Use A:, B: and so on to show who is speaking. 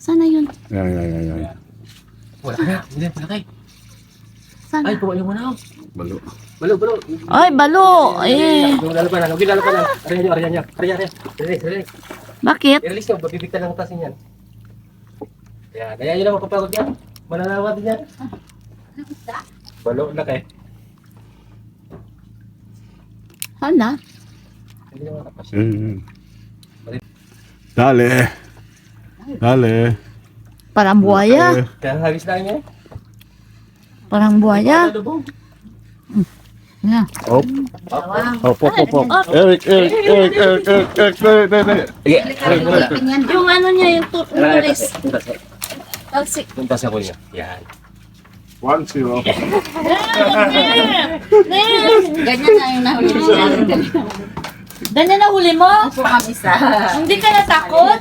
A: Sana yun.
B: Yan.
C: Wala ka na. Hindi, malaki.
A: Sana.
C: Ay, kuha yung muna.
B: Balo.
C: Balo.
A: Ay, balo. Eh.
C: Huwag lalapanan. Huwag lalapanan. Ariyan niya. Release.
A: Bakit?
C: I-release nyo. Babibigtan lang ang tasin yan. Yan. Kaya yun ang makapagod yan. Mananawa din yan. Balo, laki.
A: Sana.
C: Hindi naman nakapas.
B: Dale.
A: Parang buhaya.
C: Kaya hagis lang niya.
A: Parang buhaya. Yan.
B: Op. Eric.
A: Yung ano niya, yung tulis. Talsik.
C: Tuntas ako niya. Yan.
B: 1-0.
A: Ganyan na yung nahuli mo. Ganyan na huli mo? Hindi ka natakot?